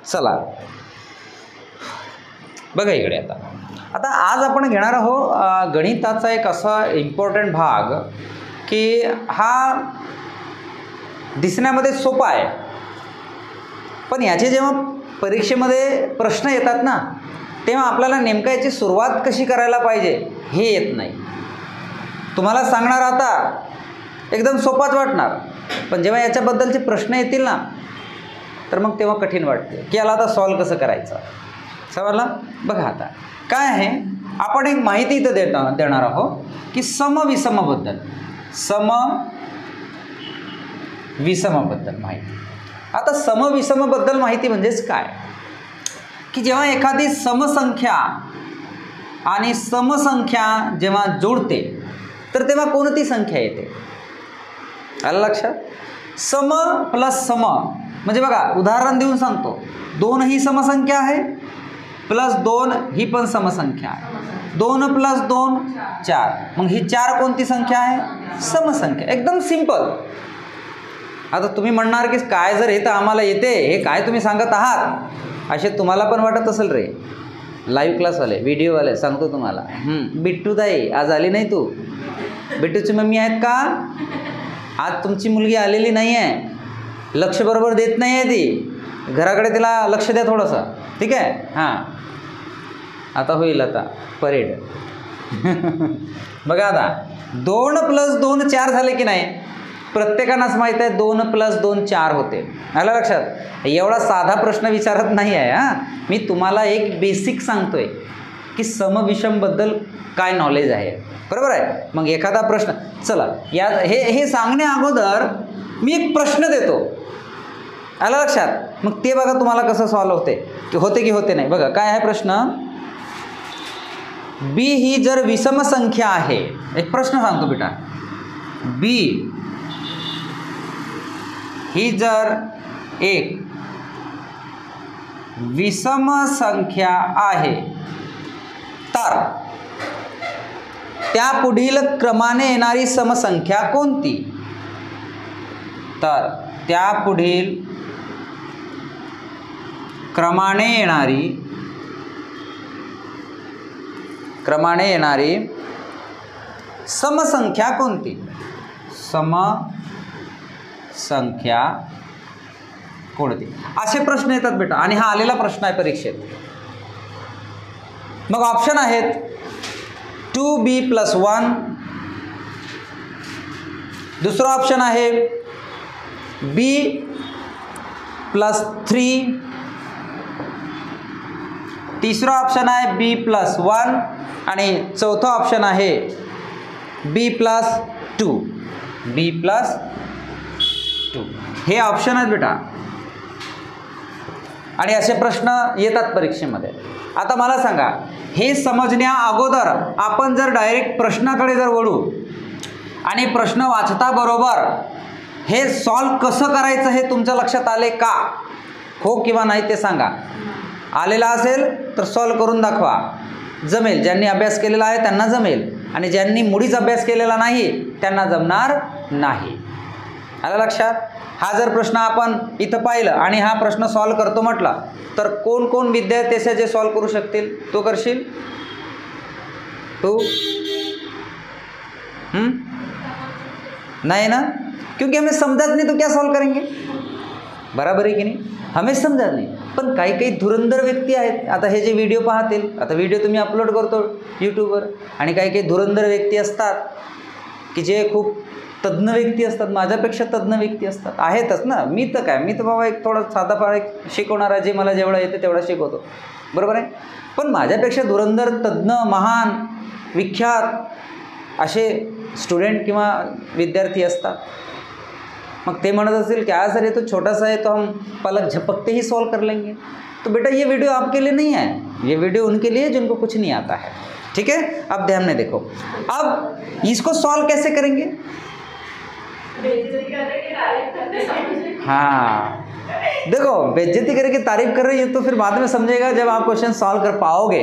चला बघा इकडे आता आज आपण घेणार आहोत गणिताचा एक असा इम्पॉर्टंट भाग की हा दिसण्यामध्ये सोपा आहे, पण याचे जेव्हा परीक्षेमध्ये प्रश्न येतात ना तेव्हा आपल्याला नेमकं याची सुरुवात कशी करायला पाहिजे हे येत नाही. तुम्हाला सांगणार आता एकदम सोपाच वाटणार, पण जेव्हा याच्याबद्दलचे प्रश्न येतील ना तर मग तेव्हा कठीण वाटते की याला आता सॉल्व कसं करायचं. समजलं? बघा आता काय आहे, आपण एक माहिती इथं देणार आहोत की समविषमबद्दल माहिती. आता समविषमबद्दल माहिती म्हणजेच काय की जेव्हा एखादी समसंख्या आणि समसंख्या जेव्हा जोडते तर तेव्हा कोणती संख्या येते? आलं लक्षात? सम प्लस सम म्हणजे बघा उदाहरण देऊन सांगतो, 2 ही समसंख्या आहे प्लस 2 ही पण समसंख्या आहे, 2 प्लस 2 4, मग ही 4 कोणती संख्या आहे? समसंख्या. एकदम सिंपल. आता तुम्ही म्हणणार की काय जर हे तर आम्हाला येते, हे काय तुम्ही सांगत आहात असे तुम्हाला पण वाटत असेल रे. लाईव्ह क्लासवाले व्हिडिओवाले सांगतो तुम्हाला. बिट्टू ताई आज आली नाही तू? बिट्टूची मम्मी आहेत का? आज तुमची मुलगी आलेली नाही आहे, लक्ष बरोबर देत नाही आहे ती, घराकडे तिला लक्ष द्या थोडंसं, ठीक आहे? हां आता होईल आता परेड. बघा आता 2 प्लस 2 4 झाले की नाही? प्रत्येकानाच माहीत आहे 2 प्लस 2 4 होते. आलं लक्षात? एवढा साधा प्रश्न विचारत नाही आहे. मी तुम्हाला एक बेसिक सांगतोय की समविषमबद्दल काय नॉलेज आहे, बरोबर आहे? मग एखादा प्रश्न, चला या हे सांगण्या अगोदर मी एक प्रश्न देतो. आलं लक्षात? मग ते बघा तुम्हाला कसं सॉल्व होते की होते नाही. बघा काय आहे प्रश्न, बी ही जर विषम संख्या आहे, एक प्रश्न सांगतो बेटा, बी ही जर एक विषम संख्या आहे तर त्या पुढील क्रमाने येणारी समसंख्या कोणती? तर त्या पुढील क्रमाने येणारी समसंख्या कोणती? समसंख्या कोणती? असे प्रश्न येतात बेटा, आणि हा आलेला प्रश्न आहे परीक्षेत. मग ऑप्शन आहेत 2b + 1, दुसरा ऑप्शन आहे b + 3, तिसरा ऑप्शन आहे b + 1 आणि चौथा ऑप्शन आहे b + 2. हे ऑप्शन आहेत बेटा, आणि असे प्रश्न येतात परीक्षेमध्ये. आता मला सांगा, हे समजण्या अगोदर आपण जर डायरेक्ट प्रश्नाकडे जर वळू आणि प्रश्न वाचता बरोबर हे सॉल्व कसं करायचं हे तुमच्या लक्षात आले का? हो किंवा नाही ते सांगा. आलेला असेल तर सॉल्व करून दाखवा. जमेल, ज्यांनी अभ्यास केलेला आहे त्यांना जमेल, आणि ज्यांनी मुळीच अभ्यास केलेला नाही त्यांना जमणार नाही. आलं लक्षात? हा जर प्रश्न आपण इथं पाहिलं आणि हा प्रश्न सॉल्व करतो म्हटला तर कोण कोण विद्यार्थी असे जे सॉल्व करू शकतील? तू करशील? तू नहीं ना, क्योंकि हमें समझा नहीं तो क्या सॉल्व करेंगे? बराबर आहे की नाही? हमें समजा नाही. पण काही धुरंधर व्यक्ती आहेत, आता हे जे व्हिडिओ पाहतील, आता व्हिडिओ तुम्ही अपलोड करतो यूट्यूबवर, आणि काही धुरंधर व्यक्ती असतात की जे खूप तज्ज्ञ व्यक्ती असतात, माझ्यापेक्षा तज्ज्ञ व्यक्ती असतात, आहेतच ना. मी तर बाबा एक थोडा साधाफार एक शिकवणारा, जे मला जेवढा येते तेवढा शिकवतो, बरोबर आहे. पण माझ्यापेक्षा धुरंधर, तज्ज्ञ, महान, विख्यात असे स्टुडंट किंवा विद्यार्थी असतात. मग ते म्हणत असेल क्या सर ये तो छोटा सा है तो हम पलक झपकते ही सॉल्व कर लेंगे. तो बेटा ये वीडियो आपके लिए नहीं है, ये वीडियो उनके लिए जिनको कुछ नहीं आता है. ठीक है, अब ध्यान में देखो. अब इसको सॉल्व कैसे करेंगे? हाँ देखो, बेइज्जती करके तारीफ कर रही है तो फिर बाद में समझेगा जब आप क्वेश्चन सॉल्व कर पाओगे.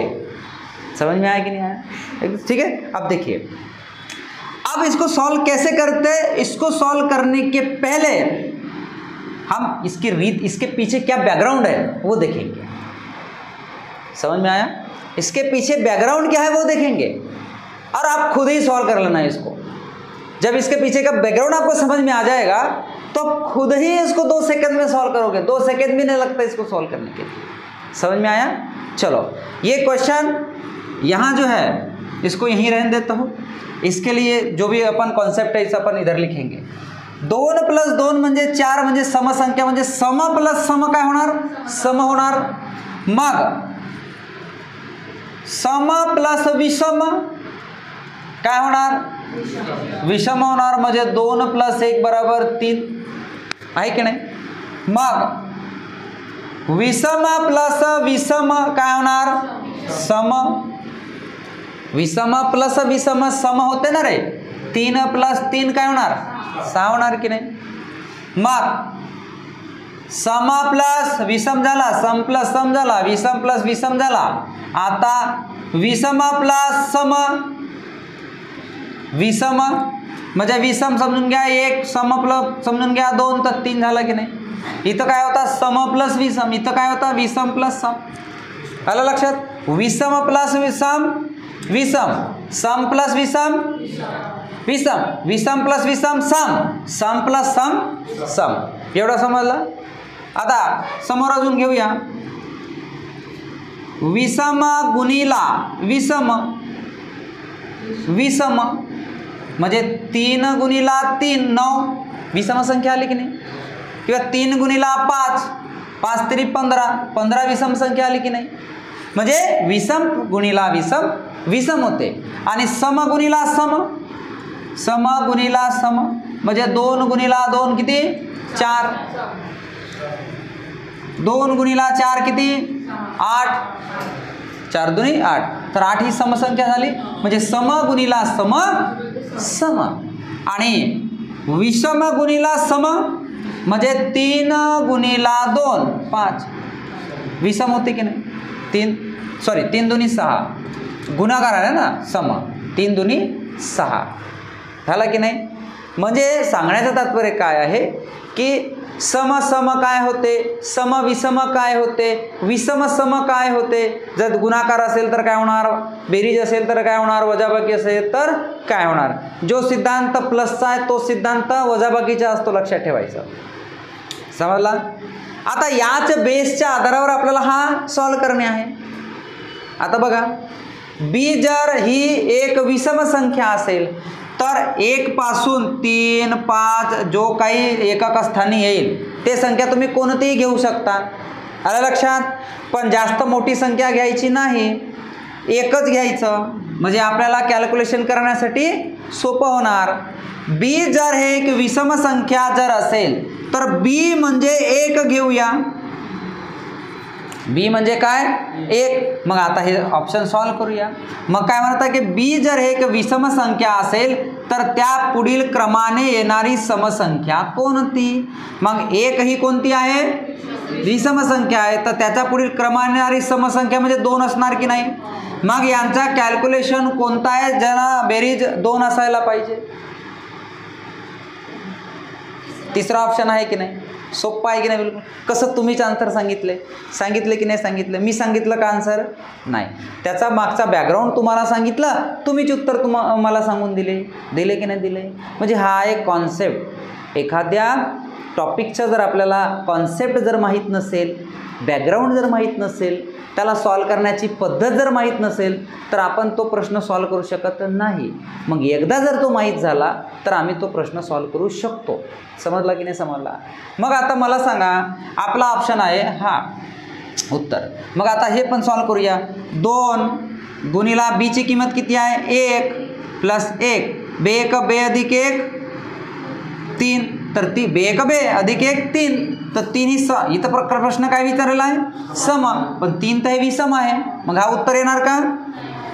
समझ में आया कि नहीं आया? ठीक है, अब देखिए, अब इसको सॉल्व कैसे करते हैं. इसको सॉल्व करने के पहले हम इसकी रीत, इसके पीछे क्या बैकग्राउंड है वो देखेंगे। समझ में आया? इसके पीछे बैकग्राउंड क्या है वो देखेंगे और आप खुद ही सॉल्व कर लेना इसको। जब इसके पीछे का बैकग्राउंड आपको समझ में आ जाएगा तो खुद ही इसको 2 सेकंड में सॉल्व करोगे। 2 सेकंड भी नहीं लगता इसको सॉल्व करने के लिए। समझ में आया? चलो ये क्वेश्चन यहाँ जो है इसको यहीं रहने देता हूँ। इसके लिए जो भी अपन कॉन्सेप्ट है इसे अपन इधर लिखेंगे। 2 + 2 म्हणजे 4 म्हणजे समसंख्या म्हणजे सम प्लस सम काय होणार? सम होणार। मग सम प्लस विषम काय होणार? विषम होणार म्हणजे 2 + 1 = 3 आहे की नाही? मग विषम प्लस विषम काय होणार? सम। विषम प्लस विषम सम होते ना रे। 3 + 3 काय होणार? 6 होणार की नाही? मग सम प्लस विषम झाला, सम प्लस सम झाला, विषम प्लस विषम झाला। आता विषम प्लस सम, विषम म्हणजे विषम समजून घ्या 1, सम प्लस समजून घ्या 2, तर 3 झाला की नाही? इथं काय होता? सम प्लस विषम, इथं काय होता? विषम प्लस सम। आलं लक्षात? विषम प्लस विषम विषम, सम प्लस विषम विषम, विषम प्लस विषम सम, सम प्लस सम सम। एवढा समजला? आता समोर अजून घेऊया। विषम गुणिला विषम, विषम म्हणजे 3 गुणिला 3 9 विषम संख्या आली की नाही? किंवा 3 गुणिला 5 5 3 15 15 विषम संख्या आली की नाही? म्हणजे विषम गुणिला विषम विषम होते। आणि सम गुणिला सम, सम गुणिला सम म्हणजे 2 गुणिला 2 किती? 4, 2 गुणिला 4 किती? 8, 4 दुनी 8, तर 8 ही समसंख्या झाली। म्हणजे सम गुणिला सम सम। आणि विषम गुणिला सम म्हणजे 3 गुणिला 2 5 विषम होते की नाही? 3 दुनी 6 गुणाकार आहे ना सम, 3 दुनी 6 झाला की नाही? म्हणजे सांगण्याचं तात्पर्य काय आहे की सम सम काय होते, सम विषम काय होते, विषम सम काय होते। जर गुणाकार असेल तर काय होणार? बेरीज असेल तर काय होणार? वजाबाकी असेल तर काय होणार? जो सिद्धांत प्लसचा आहे तो सिद्धांत वजाबाकीचा असतो, लक्षात ठेवायचं। समजला? आता याच बेसच्या आधारावर आपल्याला हा सॉल्व करणे आहे। आता बघा, बी जर ही एक विषम संख्या असेल तर 1 पासून 3 5 जो काही एकक स्थानी येईल ते संख्या तुम्ही कोणतीही घेऊ शकता। आलं लक्षात? पण जास्त मोठी संख्या घ्यायची नाही, एकच घ्यायचं म्हणजे आपल्याला कॅल्क्युलेशन करण्यासाठी सोपं होणार। बी जर हे एक विषम संख्या जर असेल तर बी म्हणजे 1 घेऊया। बी म्हणजे काय? 1। मग आता हे ऑप्शन सॉल्व करूया। मग काय म्हणतात की बी जर हे एक विषम संख्या असेल तर त्या पुढील क्रमाने येणारी समसंख्या कोणती? मग 1 ही कोणती आहे? विषम संख्या आहे, तर त्याच्या पुढील क्रमाने येणारी समसंख्या म्हणजे 2 असणार की नाही? मग यांचा कॅल्क्युलेशन कोणता आहे? ज्याला बेरीज 2 असायला पाहिजे। तिसरा ऑप्शन आहे की नाही? सोपं आहे की नाही? बिलकुल। कसं तुम्हीच आन्सर सांगितले की नाही सांगितलं? मी सांगितलं का आन्सर? नाही, त्याचा मागचा बॅकग्राऊंड तुम्हाला सांगितलं, तुम्हीच उत्तर मला सांगून दिले की नाही दिले? म्हणजे हा एक कॉन्सेप्ट, एखाद्या टॉपिकचा जर आपल्याला कॉन्सेप्ट जर माहीत नसेल, बॅकग्राऊंड जर माहीत नसेल, त्याला सॉल्व करण्याची पद्धत जर माहीत नसेल तर आपण तो प्रश्न सॉल्व करू शकत नाही। मग एकदा जर तो माहीत झाला तर आम्ही तो प्रश्न सॉल्व करू शकतो। समजला की नाही समजला? मग आता मला सांगा, आपला ऑप्शन आहे हा उत्तर। मग आता हे पण सॉल्व करूया। 2 गुणिला बीची किंमत किती आहे? 1 + 1 बे 1 बे अधिक 1 3, तर ती बे 1 बे अधिक 1 3, तर 3 ही इथं प्रश्न काय विचारलेला आहे? सम, पण 3 तर हे विषम आहे, मग हा उत्तर येणार का?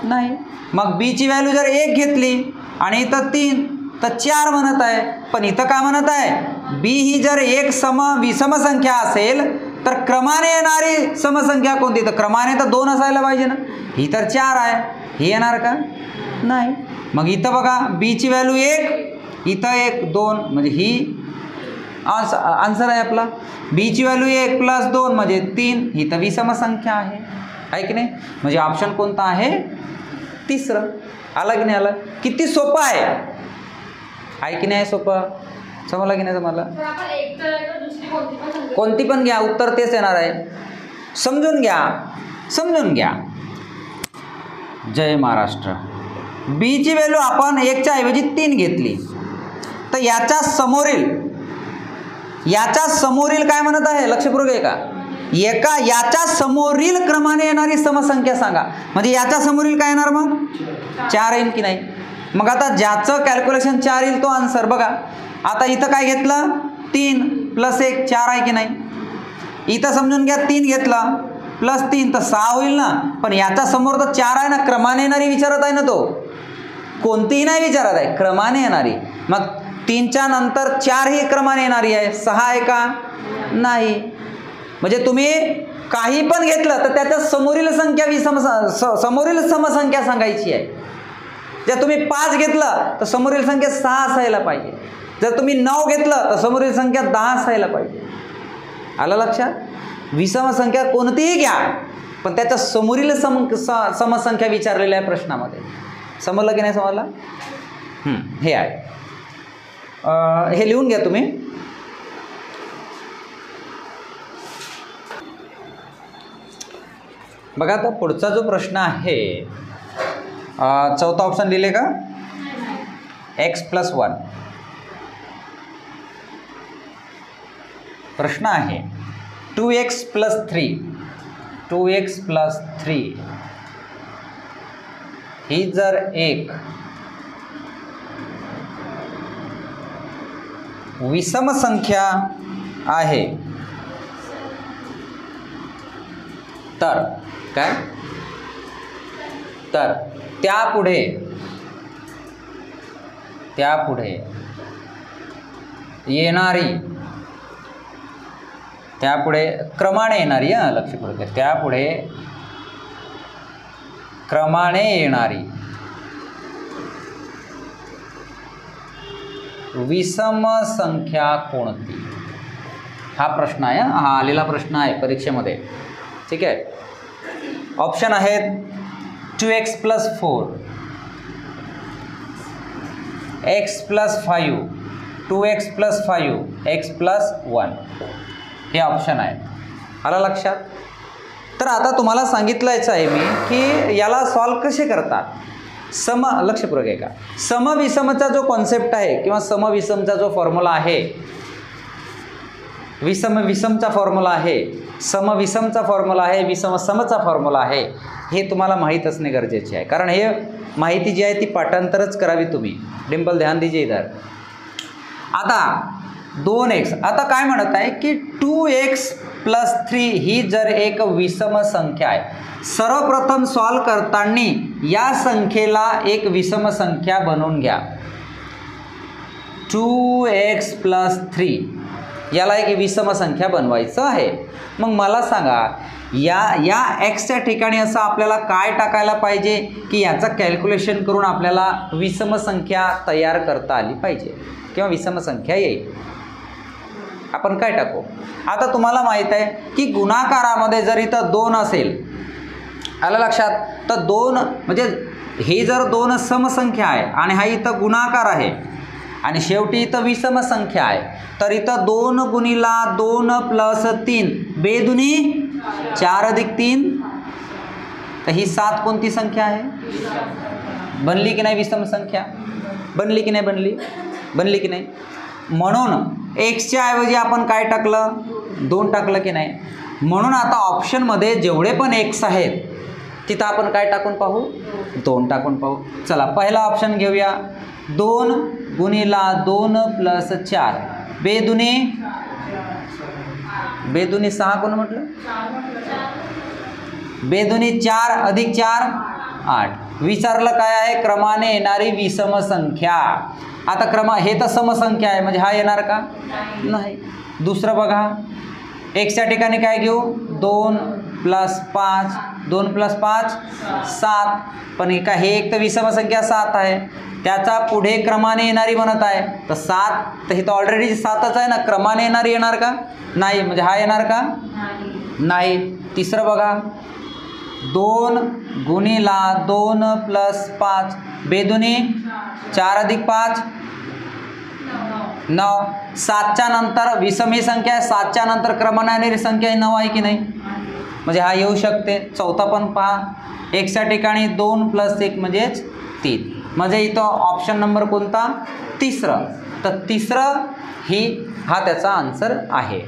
नाही। मग बीची व्हॅल्यू जर 1 घेतली आणि इथं 3 तर 4 म्हणत आहे, पण इथं काय म्हणत आहे? बी ही जर एक विषम संख्या असेल तर क्रमाने येणारी समसंख्या कोणती? तर क्रमाने तर 2 असायला पाहिजे ना, ही तर 4 आहे, ही येणार का? नाही। मग इथं बघा बीची व्हॅल्यू 1, इथं 1 2 म्हणजे ही आन्सर आहे आपला. बीची व्हॅल्यू 1+2 म्हणजे 3. ही तर विषम संख्या आहे की नाही. म्हणजे ऑप्शन कोणता आहे? तिसरं. आला की नाही आला? किती सोपं आहे की नाही? सोपं समजला की नाही? समजला. कोणती पण घ्या उत्तर तेच येणार आहे. समजून घ्या. जय महाराष्ट्र. बीची व्हॅल्यू आपण 1च्या ऐवजी 3 घेतली तर याच्या समोरील काय म्हणत आहे? लक्षपूर्वक आहे का? याच्या समोरील क्रमाने येणारी समसंख्या सांगा. म्हणजे याच्या समोरील काय येणार मग? 4 येईल की नाही. मग आता ज्याचं कॅल्क्युलेशन 4 येईल तो आन्सर. बघा आता इथं काय घेतलं? 3 + 1 4 आहे की नाही. इथं समजून घ्या 3 घेतला +3 तर 6 होईल ना. पण याच्या समोर तर 4 आहे ना. क्रमाने येणारी विचारत आहे ना. तो कोणतीही नाही विचारत आहे, क्रमाने येणारी. मग 3च्या नंतर 4 ही क्रमाने येणारी आहे. 6 आहे का? नाही. म्हणजे तुम्ही काही पण घेतलं तर त्याच्या समोरील समसंख्या सांगायची आहे. जर तुम्ही 5 घेतलं तर समोरील संख्या 6 असायला पाहिजे. जर तुम्ही 9 घेतलं तर समोरील संख्या 10 असायला पाहिजे. आलं लक्षात? विषम संख्या कोणतीही घ्या पण त्याच्या समोरील समसंख्या विचारलेल्या आहे प्रश्नामध्ये. समजलं की नाही? समजलं. हे आहे. हे लिहून घ्या तुम्ही. बघा आता पुढचा जो प्रश्न आहे, चौथा ऑप्शन लिहिले का? x+1. प्रश्न आहे 2x+3 ही जर एक विषम संख्या आहे तर काय? तर त्यापुढे येणारी, त्यापुढे क्रमाने येणारी, लक्षपूर्वक, त्यापुढे क्रमाने येणारी विषम संख्या कोणती? हा प्रश्न आहे. हा आलेला प्रश्न आहे परीक्षेमध्ये. ठीक आहे. ऑप्शन आहेत 2x+4, x+5, 2x+5, x+1 हे ऑप्शन आहे. आला लक्षात? तर आता तुम्हाला सांगितलंच आहे मी की याला सॉल्व कसे करतात. लक्षपूर्वक आहे का? समविषमचा जो कॉन्सेप्ट आहे किंवा समविषमचा जो फॉर्म्युला आहे, विषमचा फॉर्म्युला आहे, समविषमचा फॉर्म्युला आहे, विषमचा फॉर्म्युला आहे, हे तुम्हाला माहीत असणे गरजेचे आहे. कारण हे माहिती जी आहे ती पाठांतरच करावी तुम्ही. डिंपल ध्यान दीजिए इधर. आता 2x, आता काय म्हणत आहे की 2x+3 ही जर एक विषम संख्या आहे. सर्वप्रथम सॉल्व करताना या संख्येला एक विषम संख्या बनवून घ्या. 2x+3 याला एक विषम संख्या बनवायचं आहे. मग मला सांगा या एक्सच्या ठिकाणी असं आपल्याला काय टाकायला पाहिजे की याचं कॅल्क्युलेशन करून आपल्याला विषम संख्या तयार करता आली पाहिजे किंवा विषम संख्या येईल. आपण काय टाकू? आता तुम्हाला माहीत आहे की गुणाकारामध्ये जर इथं 2 असेल, आलं लक्षात, तर 2 म्हणजे हे जर 2 समसंख्या आहे आणि हा इथं गुणाकार आहे आणि शेवटी इथं विषम संख्या आहे, तर इथं 2 गुणिला 2 + 3 बेदुनी 4 अधिक 3, तर ही 7 कोणती संख्या आहे? बनली की नाही विषम संख्या? बनली की नाही? बनली की नाही? म्हणून एक्सच्या ऐवजी आपण काय टाकलं? 2 टाकलं की नाही? म्हणून आता ऑप्शनमध्ये जेवढे पण एक्स आहेत तिथं आपण काय टाकून पाहू? 2 टाकून पाहू. चला पहिला ऑप्शन घेऊया. 2 गुणिला 2 + 4 बेदुनी 6 कोण म्हटलं? बेदुनी 4 अधिक 4 8. विचारलं काय आहे? क्रमाने येणारी विषम संख्या. आता हे तर समसंख्या आहे म्हणजे हा येणार का? नाही. दुसरं बघा, एक्सच्या ठिकाणी काय घेऊ? 2 प्लस 5, 2 प्लस 5 7. पण हे एक तर विषम संख्या 7 आहे, त्याचा पुढे क्रमाने येणारी म्हणत आहे तर 7, तर ही तर ऑलरेडी 7च आहे ना, क्रमाने येणारी येणार का? नाही. म्हणजे हा येणार का? नाही. तिसरं बघा, 2 गुणिला 2 प्लस 5 बेदुनी 4 अधिक 5 9. 7च्या नंतर विषम ही संख्या आहे, 7च्या नंतर क्रमाने येणारी संख्या 9 आहे की नाही? म्हणजे हा येऊ शकते. चौथा पण पहा, एक्सच्या ठिकाणी 2 प्लस 1 म्हणजेच 3. म्हणजे इथं ऑप्शन नंबर कोणता? तिसरं. तर तिसरं हा त्याचा आन्सर आहे.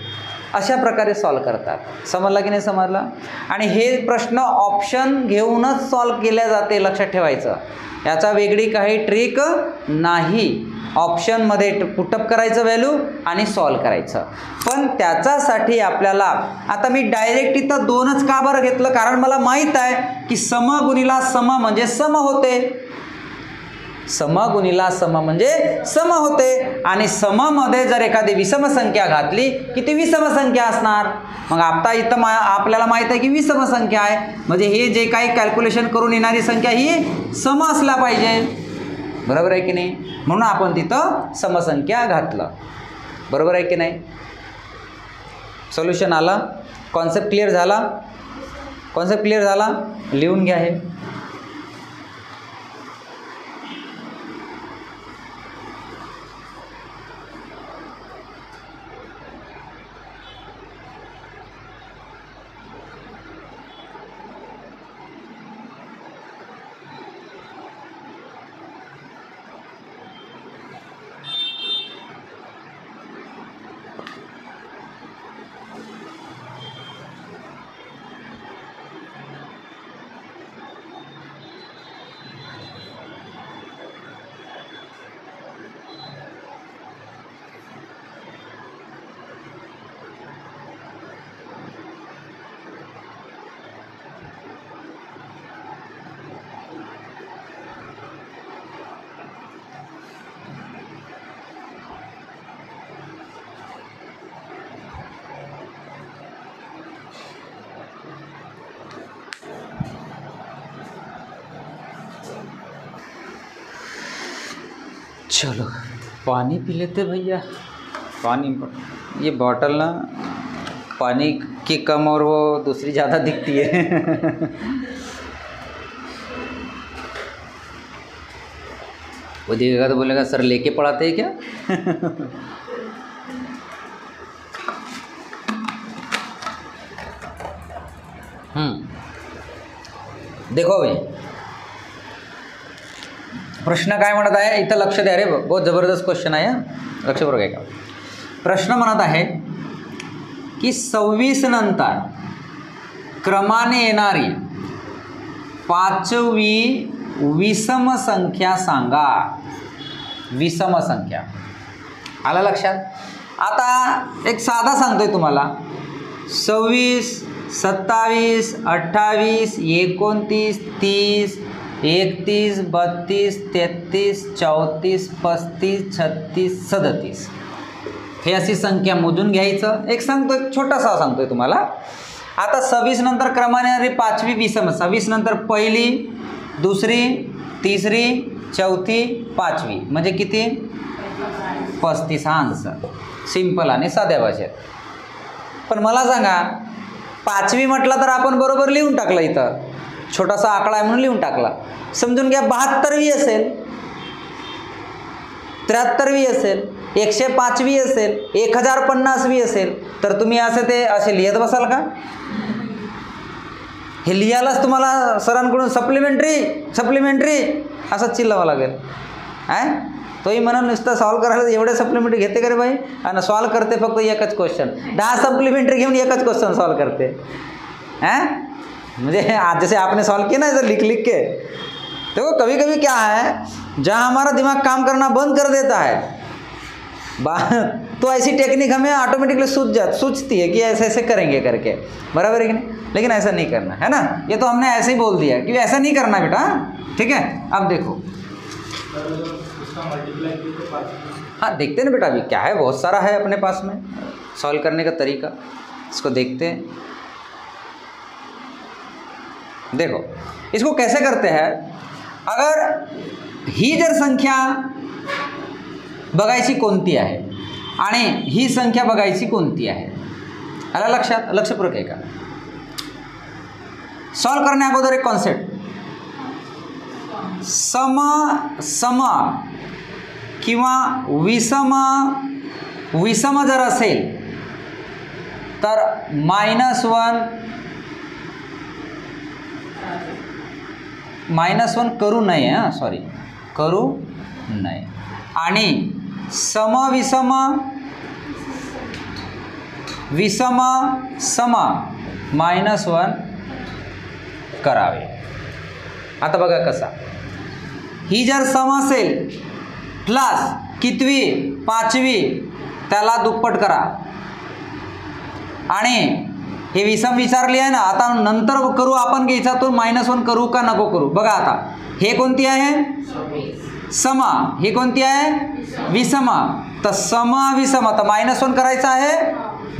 अशा प्रकारे सॉल्व करतात. समजला की नाही समजला? आणि हे प्रश्न ऑप्शन घेऊनच सॉल्व केल्या जाते, लक्षात ठेवायचं. याचा वेगळी काही ट्रिक नाही. ऑप्शनमध्ये पुटअप करायचं व्हॅल्यू आणि सॉल्व करायचं. पण त्याच्यासाठी आपल्याला आता मी डायरेक्ट इथं 2च का बरं घेतलं? कारण मला माहीत आहे की सम गुणिला सम म्हणजे सम होते. सम गुणिला सम म्हणजे सम होते. आणि सममध्ये जर एखादी विषम संख्या घातली की ती विषम संख्या असणार. मग आता इथं आपल्याला माहीत आहे की विषम संख्या आहे, म्हणजे हे जे काही कॅल्क्युलेशन करून येणारी संख्या ही सम असला पाहिजे. बरोबर आहे की नाही? म्हणून आपण तिथं समसंख्या घातलं. बरोबर आहे की नाही? सोल्युशन आलं. कॉन्सेप्ट क्लिअर झाला? कॉन्सेप्ट क्लिअर झाला? लिहून घ्या हे. चलो पानी पी लेते भैया. पानी, ये बॉटल ना पानी की कम और वो दूसरी ज़्यादा दिखती है. वो देखेगा तो बोलेगा सर लेके पढ़ाते हैं क्या? देखो भाई, प्रश्न काय म्हणत आहे इथं, लक्ष द्या रे, बहुत जबरदस्त क्वेश्चन आहे. लक्ष बरोबर आहे का? प्रश्न म्हणत आहे की 26 नंतर क्रमाने येणारी 5वी विषम संख्या सांगा. विषम संख्या आला लक्षात? आता एक साधा सांगतोय तुम्हाला. 26, 27, 28, 29, 30, 31, 32, 33, 34, 35, 36, 37 हे अशी संख्या मोजून घ्यायचं. एक सांगतो, एक छोटासा सांगतोय तुम्हाला. आता 26 नंतर क्रमाने येणारी 5वी विषम, 26 नंतर पहिली, दुसरी, तिसरी, चौथी, 5वी म्हणजे किती? 35 हा आन्सर. सिंपल आणि साध्या भाषेत. पण मला सांगा 5वी म्हटलं तर आपण बरोबर लिहून टाकलं, इथं छोटासा आकडा आहे म्हणून लिहून टाकला. समजून घ्या 72वी असेल, 73वी असेल, 105वी असेल, 1050वी असेल, तर तुम्ही असे लिहित बसाल का? हे लिहायलाच तुम्हाला सरांकडून सप्लिमेंटरी असंच चिल्लावं लागेल. तोही म्हणून नुसतं सॉल्व करायला एवढे सप्लिमेंटरी घेते का रे भाई? आणि सॉल्व करते फक्त एकच क्वेश्चन. 10 सप्लिमेंटरी घेऊन एकच क्वेश्चन सॉल्व करते. मुझे आज जैसे आपने सॉल्व किया ना ऐसे लिख के, देखो कभी कभी क्या है, जहाँ हमारा दिमाग काम करना बंद कर देता है तो ऐसी टेक्निक हमें ऑटोमेटिकली सूझती है कि ऐसे ऐसे करेंगे करके. बराबर है कि नहीं? लेकिन ऐसा नहीं करना है ना. ये तो हमने ऐसे ही बोल दिया कि ऐसा नहीं करना बेटा. ठीक है, अब देखो. हाँ देखते ना बेटा, अभी क्या है, बहुत सारा है अपने पास में सॉल्व करने का तरीका. इसको देखते हैं. देखो इसको कैसे करते हैं, अगर ही जर संख्या बघायची कोणती आहे आणि ही संख्या बघायची कोणती आहे, आला लक्षात, लक्षपूर्वक आहे का? सॉल्व करण्या अगोदर एक कॉन्सेप्ट, सम किंवा विषम जर असेल तर -1 करू नये, हां सॉरी करू नये, आणि विषम सम -1 करावे. आता बघा कसा, ही जर सम असेल प्लस कितवी, 5वी, त्याला दुप्पट करा. आणि हे विषम विचारली आहे ना, आता नंतर करू आपण की याच्यातून -1 करू का नको करू. बघा आता हे कोणती आहे, सम, ही कोणती आहे, विषम. तर सम विषम, तर -1 करायचं आहे,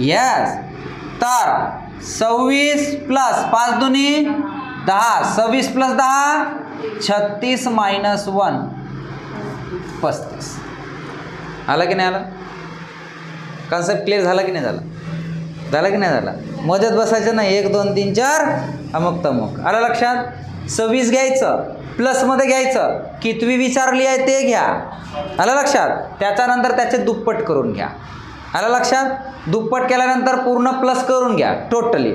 यस. तर 26 प्लस 5 दुनी 10, 26 प्लस 10 36 -1 35. आला की नाही आला, कॉन्सेप्ट क्लिअर झाला की नाही झाला, झाला की नाही झाला. मध्येच बसायचं नाही, 1 2 3 4 अमुक तमुक. आलं लक्षात. 26 घ्यायचं, प्लसमध्ये घ्यायचं, कितवी विचारली आहे ते घ्या, आलं लक्षात. त्याच्यानंतर त्याचे दुप्पट करून घ्या, आलं लक्षात. दुप्पट केल्यानंतर पूर्ण प्लस करून घ्या टोटली,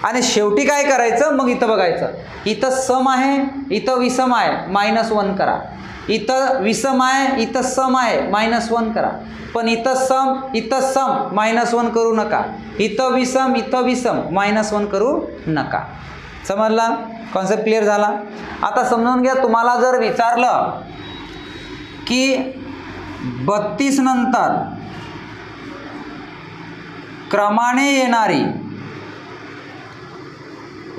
आणि शेवटी काय करायचं, मग इथं बघायचं, इथं सम आहे, इथं विषम आहे, -1 करा. इथं विषम आहे, इथं सम आहे, -1 करा. पण इथं सम -1 करू नका, इथं विषम -1 करू नका. समजला, कॉन्सेप्ट क्लिअर झाला. आता समजून घ्या, तुम्हाला जर विचारलं की 32 नंतर क्रमाने येणारी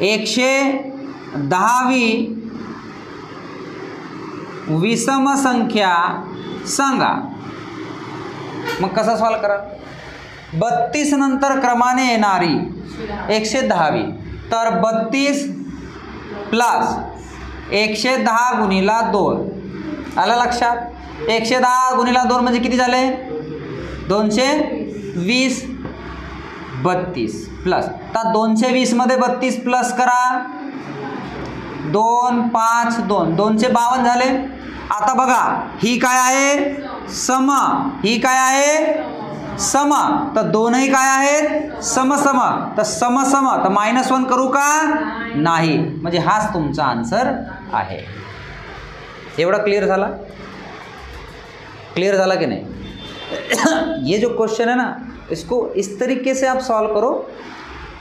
110वी विषम संख्या सांगा, मग कसं सॉल्व करा. 32 नंतर क्रमाने येणारी 110वी, तर 32 प्लस 110 गुणिला 2, आलं लक्षात. 110 गुणिला 2 म्हणजे किती झाले, 220. 32 प्लस, तर 220 मध्ये 32 प्लस करा, 2 5 2, 252 झाले. आता बघा, ही काय आहे, सम, ही काय आहे, सम, तर दोनही काय आहेत, सम. तर सम, तर -1 करू का नाही, म्हणजे हाच तुमचा आन्सर आहे. एवढा क्लिअर झाला, क्लिअर झाला की नहीं. ये जो क्वेश्चन है ना, इसको इस तरीके से आप सॉल्व करो,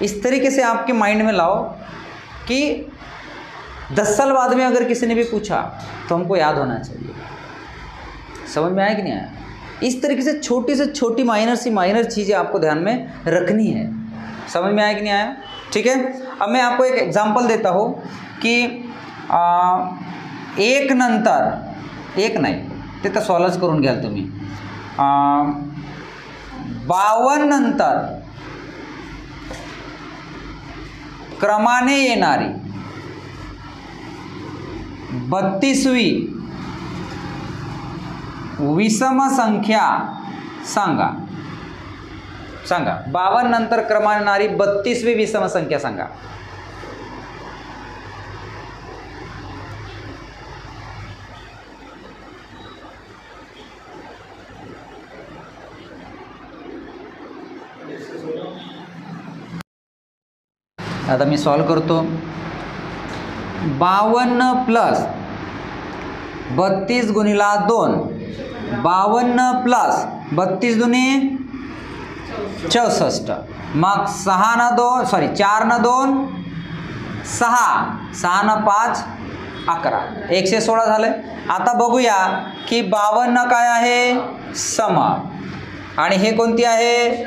इस तरीके से आपके माइंड में लाओ कि 10 साल बाद में अगर किसी ने भी पूछा तो हमको याद होना चाहिए. समझ में आया कि नहीं आया. इस तरीके से छोटी से छोटी माइनर चीज़ें आपको ध्यान में रखनी है. समझ में आया कि नहीं आया. ठीक है, अब मैं आपको एक एग्जांपल देता हूँ कि 1 नंतर 1 नाही, ते तर सॉल्वच करून घ्याल तुम्ही. 52 नंतर क्रमाने येणारी 32वी विषम संख्या सांगा. 52 नंतर क्रमाने येणारी 32वी विषम संख्या सांगा. आता मी सॉल्व करतो. 52 प्लस 32 गुणिला 2, 52 प्लस 32 दुनी 64. मग 4 न 2 6, 6 न 5 11, 116 झाले. आता बघूया की 52 काय आहे, सम, आणि हे कोणती आहे,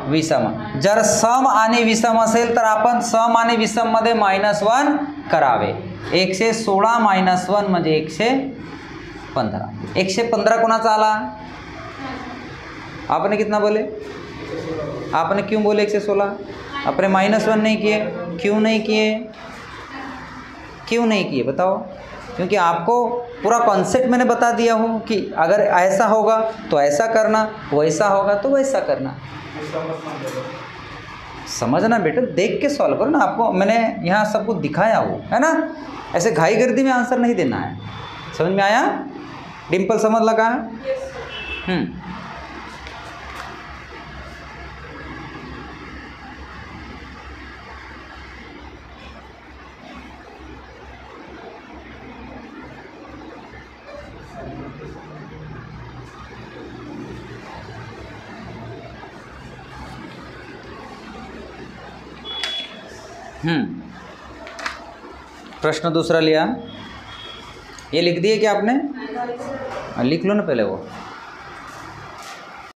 विषम. जर सम आणि विषम असेल तर आपण सम आणि विषम मध्ये -1 करावे. 116 -1 म्हणजे 115. 115 कोणाचा आला, आपने कितना बोले, आपने क्यों बोले 116, आपने -1 नहीं किए, क्यों नहीं किए, क्यों नहीं किए बताओ? क्योंकि आपको पूरा कॉन्सेप्ट मैंने बता दिया हूँ कि अगर ऐसा होगा तो ऐसा करना, वैसा होगा तो वैसा करना। समझना बेटा, देख के सॉल्व करो ना। आपको मैंने यहाँ सब कुछ दिखाया हो, है ना? ऐसे घाई गर्दी में आंसर नहीं देना है। समझ में आया? डिम्पल समझ लगा है? प्रश्न दूसरा लिया, ये लिख दिए क्या आपने? लिख लो ना पहले वो।